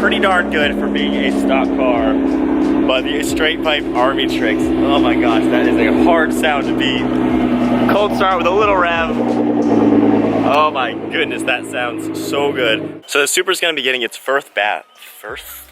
pretty darn good for being a stock car. But the straight pipe army tricks, oh my gosh, that is a hard sound to beat. Cold start with a little rev. Oh my goodness, that sounds so good. So the Supra's gonna be getting its first bath. First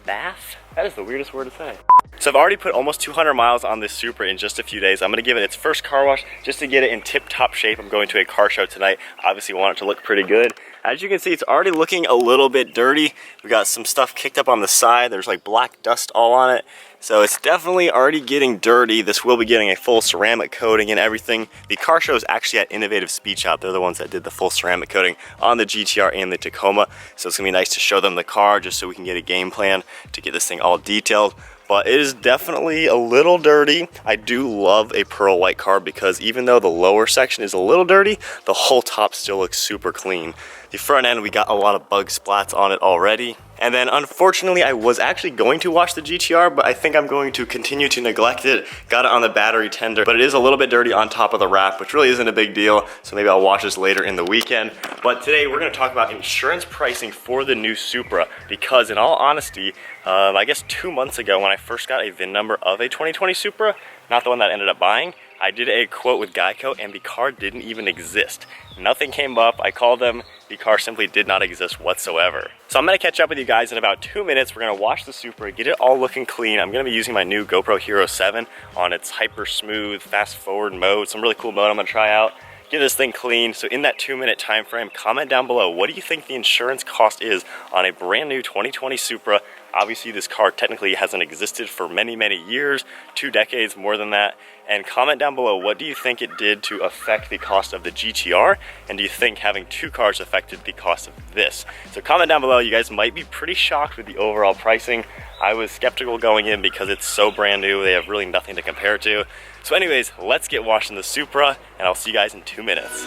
bath? That is the weirdest word to say. So I've already put almost 200 miles on this Supra in just a few days. I'm gonna give it its first car wash just to get it in tip-top shape. I'm going to a car show tonight. Obviously want it to look pretty good. As you can see, it's already looking a little bit dirty. We got some stuff kicked up on the side. There's like black dust all on it. So it's definitely already getting dirty. This will be getting a full ceramic coating and everything. The car show is actually at Innovative Speed Shop. They're the ones that did the full ceramic coating on the GT-R and the Tacoma. So it's gonna be nice to show them the car just so we can get a game plan to get this thing all detailed. But it is definitely a little dirty. I do love a pearl white car because even though the lower section is a little dirty, the whole top still looks super clean. The front end, we got a lot of bug splats on it already. And then unfortunately, I was actually going to wash the GT-R, but I think I'm going to continue to neglect it. Got it on the battery tender, but it is a little bit dirty on top of the wrap, which really isn't a big deal. So maybe I'll wash this later in the weekend. But today we're gonna talk about insurance pricing for the new Supra, because in all honesty, I guess 2 months ago when I first got a VIN number of a 2020 Supra, not the one that I ended up buying, I did a quote with Geico and the car didn't even exist. Nothing came up. I called them. The car simply did not exist whatsoever. So I'm gonna catch up with you guys in about 2 minutes. We're gonna wash the Supra, get it all looking clean. I'm gonna be using my new GoPro Hero 7 on its hyper smooth, fast forward mode. Some really cool mode I'm gonna try out. Get this thing clean. So in that 2-minute time frame, comment down below, what do you think the insurance cost is on a brand new 2020 Supra? Obviously this car technically hasn't existed for many, many years, 2 decades, more than that. And comment down below, what do you think it did to affect the cost of the GT-R? And do you think having 2 cars affected the cost of this? So comment down below. You guys might be pretty shocked with the overall pricing. I was skeptical going in because it's so brand new. They have really nothing to compare it to. So anyways, let's get washing the Supra and I'll see you guys in 2 minutes.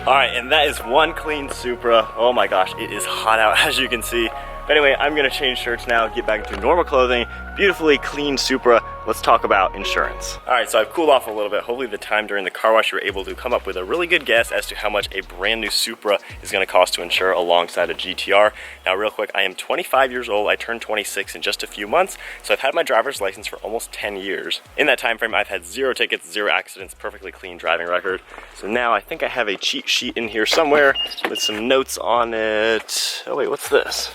Alright, and that is one clean Supra. Oh my gosh, it is hot out as you can see. But anyway, I'm gonna change shirts now, get back into normal clothing. Beautifully clean Supra. Let's talk about insurance. Alright, so I've cooled off a little bit. Hopefully the time during the car wash you were able to come up with a really good guess as to how much a brand new Supra is gonna cost to insure alongside a GT-R. Now real quick, I am 25 years old. I turned 26 in just a few months, so I've had my driver's license for almost 10 years. In that time frame, I've had 0 tickets, 0 accidents, perfectly clean driving record. So now I think I have a cheat sheet in here somewhere with some notes on it. Oh wait, what's this?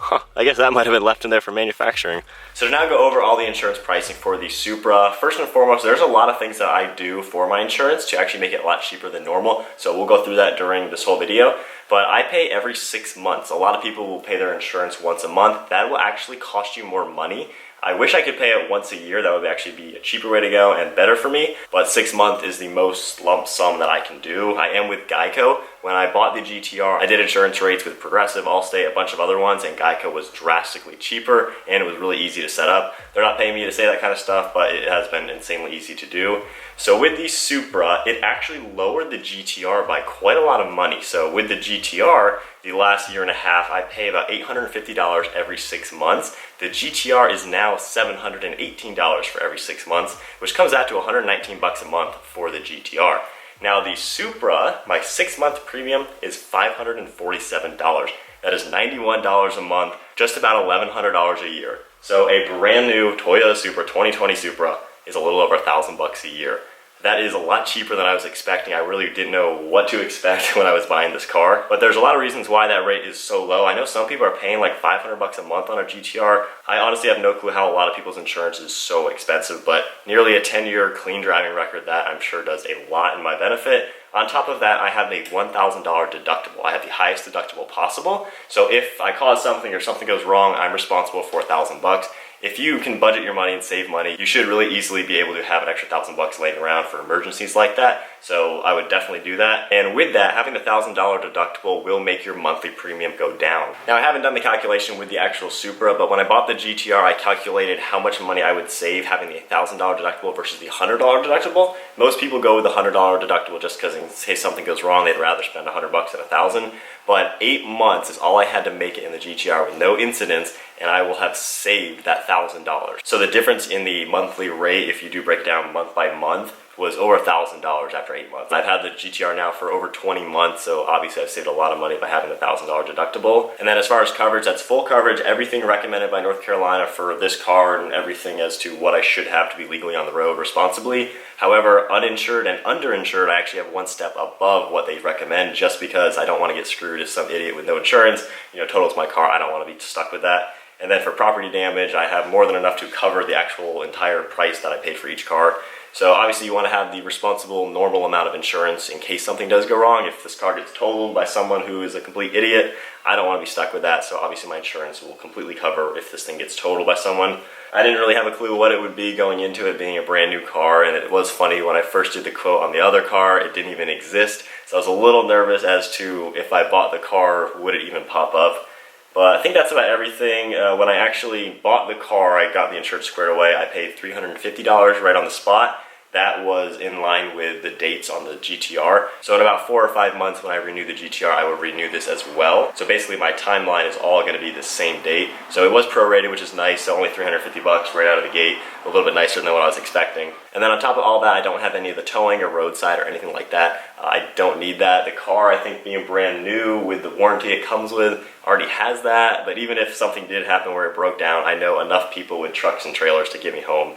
Huh, I guess that might have been left in there for manufacturing. So to now go over all the insurance pricing for the Supra, first and foremost, there's a lot of things that I do for my insurance to actually make it a lot cheaper than normal. So we'll go through that during this whole video. But I pay every 6 months. A lot of people will pay their insurance once a month. That will actually cost you more money. I wish I could pay it once a year. That would actually be a cheaper way to go and better for me. But 6 months is the most lump sum that I can do. I am with Geico. When I bought the GT-R, I did insurance rates with Progressive, Allstate, a bunch of other ones, and Geico was drastically cheaper and it was really easy to set up. They're not paying me to say that kind of stuff, but it has been insanely easy to do. So with the Supra, it actually lowered the GT-R by quite a lot of money. So with the GT-R, the last year and a half, I pay about $850 every 6 months. The GT-R is now $718 for every 6 months, which comes out to $119 a month for the GT-R. Now the Supra, my 6-month premium is $547. That is $91 a month, just about $1,100 a year. So a brand new Toyota Supra, 2020 Supra, is a little over $1,000 a year. That is a lot cheaper than I was expecting. I really didn't know what to expect when I was buying this car. But there's a lot of reasons why that rate is so low. I know some people are paying like $500 a month on a GT-R. I honestly have no clue how a lot of people's insurance is so expensive, but nearly a 10-year clean driving record, that I'm sure does a lot in my benefit. On top of that, I have a $1,000 deductible. I have the highest deductible possible. So if I cause something or something goes wrong, I'm responsible for $1,000. If you can budget your money and save money, you should really easily be able to have an extra $1,000 laying around for emergencies like that. So I would definitely do that. And with that, having the $1,000 deductible will make your monthly premium go down. Now, I haven't done the calculation with the actual Supra, but when I bought the GT-R, I calculated how much money I would save having the $1,000 deductible versus the $100 deductible. Most people go with the $100 deductible just because in case something goes wrong, they'd rather spend $100 than $1,000. But 8 months is all I had to make it in the GT-R with no incidents, and I will have saved that $1,000. So the difference in the monthly rate, if you do break it down month by month, was over $1,000 after 8 months. I've had the GT-R now for over 20 months, so obviously I've saved a lot of money by having the $1,000 deductible. And then as far as coverage, that's full coverage, everything recommended by North Carolina for this car and everything as to what I should have to be legally on the road responsibly. However, uninsured and underinsured, I actually have one step above what they recommend just because I don't want to get screwed as some idiot with no insurance, totals my car. I don't want to be stuck with that. And then for property damage, I have more than enough to cover the actual entire price that I paid for each car. So obviously you want to have the responsible, normal amount of insurance in case something does go wrong. If this car gets totaled by someone who is a complete idiot, I don't want to be stuck with that. So obviously my insurance will completely cover if this thing gets totaled by someone. I didn't really have a clue what it would be going into it being a brand new car, and it was funny when I first did the quote on the other car, it didn't even exist. So I was a little nervous as to if I bought the car, would it even pop up? But I think that's about everything. When I actually bought the car, I got the insurance squared away. I paid $350 right on the spot. That was in line with the dates on the GT-R. So in about 4 or 5 months when I renew the GT-R, I will renew this as well. So basically my timeline is all going to be the same date. So it was prorated, which is nice. So only $350 right out of the gate. A little bit nicer than what I was expecting. And then on top of all that, I don't have any of the towing or roadside or anything like that. I don't need that. The car, I think being brand new with the warranty it comes with, already has that. But even if something did happen where it broke down, I know enough people with trucks and trailers to get me home.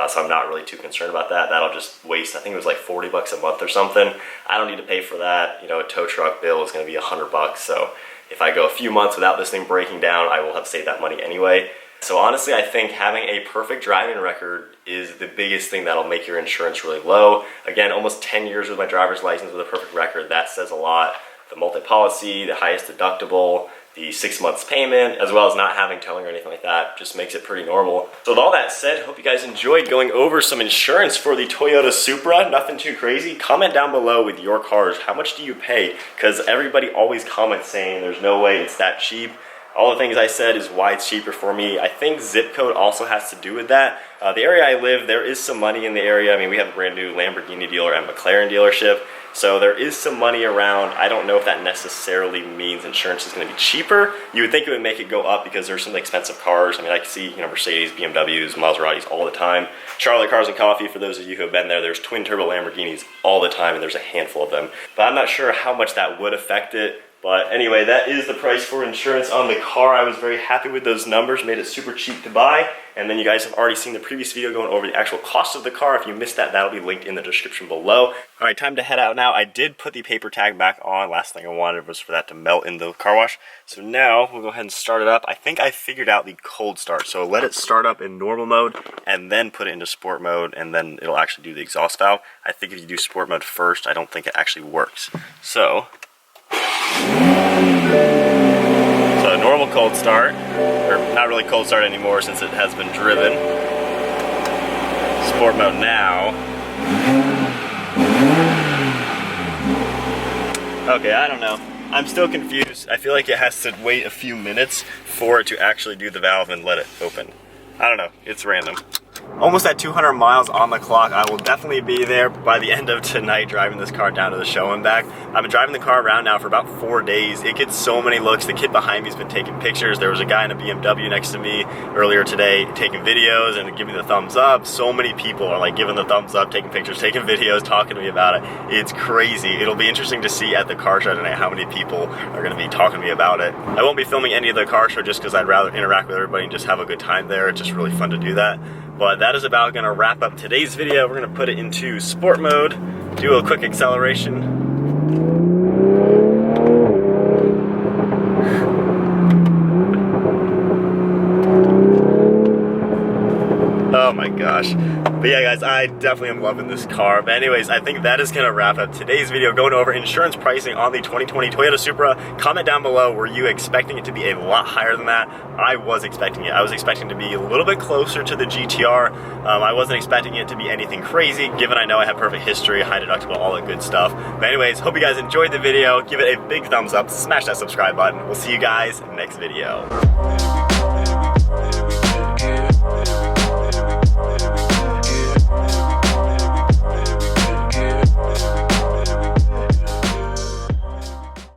So I'm not really too concerned about that. That'll just waste, I think it was like $40 a month or something. I don't need to pay for that. A tow truck bill is going to be $100. So if I go a few months without this thing breaking down, I will have saved that money anyway. So honestly, I think having a perfect driving record is the biggest thing that'll make your insurance really low. Again, almost 10 years with my driver's license with a perfect record, that says a lot. The multi-policy, the highest deductible, the 6 months payment, as well as not having towing or anything like that, just makes it pretty normal. So with all that said, hope you guys enjoyed going over some insurance for the Toyota Supra. Nothing too crazy. Comment down below with your cars. How much do you pay? Because everybody always comments saying there's no way it's that cheap. All the things I said is why it's cheaper for me. I think zip code also has to do with that. The area I live, there is some money in the area. I mean, we have a brand new Lamborghini dealer and McLaren dealership. So there is some money around. I don't know if that necessarily means insurance is going to be cheaper. You would think it would make it go up because there's some expensive cars. I mean, I can see Mercedes, BMWs, Maseratis all the time. Charlotte Cars and Coffee, for those of you who have been there, there's twin turbo Lamborghinis all the time, and there's a handful of them. But I'm not sure how much that would affect it. But anyway, that is the price for insurance on the car. I was very happy with those numbers, made it super cheap to buy. And then you guys have already seen the previous video going over the actual cost of the car. If you missed that, that'll be linked in the description below. All right, time to head out now. I did put the paper tag back on. Last thing I wanted was for that to melt in the car wash. So now we'll go ahead and start it up. I think I figured out the cold start. So let it start up in normal mode and then put it into sport mode, and then it'll actually do the exhaust valve. I think if you do sport mode first, I don't think it actually works. So normal cold start, or not really cold start anymore since it has been driven. Sport mode now. Okay, I don't know. I'm still confused. I feel like it has to wait a few minutes for it to actually do the valve and let it open. I don't know, it's random. Almost at 200 miles on the clock. I will definitely be there by the end of tonight driving this car down to the show and back. I've been driving the car around now for about 4 days. It gets so many looks. The kid behind me has been taking pictures. There was a guy in a BMW next to me earlier today taking videos and giving the thumbs up. So many people are like giving the thumbs up, taking pictures, taking videos, talking to me about it. It's crazy. It'll be interesting to see at the car show tonight how many people are going to be talking to me about it. I won't be filming any of the car show just because I'd rather interact with everybody and just have a good time there. It's just really fun to do that. But that is about going to wrap up today's video. We're going to put it into sport mode, do a quick acceleration. Oh my gosh. But yeah guys, I definitely am loving this car. But anyways, I think that is going to wrap up today's video going over insurance pricing on the 2020 Toyota Supra. Comment down below, were you expecting it to be a lot higher than that? I was expecting it. I was expecting to be a little bit closer to the GT-R. I wasn't expecting it to be anything crazy, given I know I have perfect history, high deductible, all that good stuff. But anyways, hope you guys enjoyed the video. Give it a big thumbs up, smash that subscribe button. We'll see you guys next video.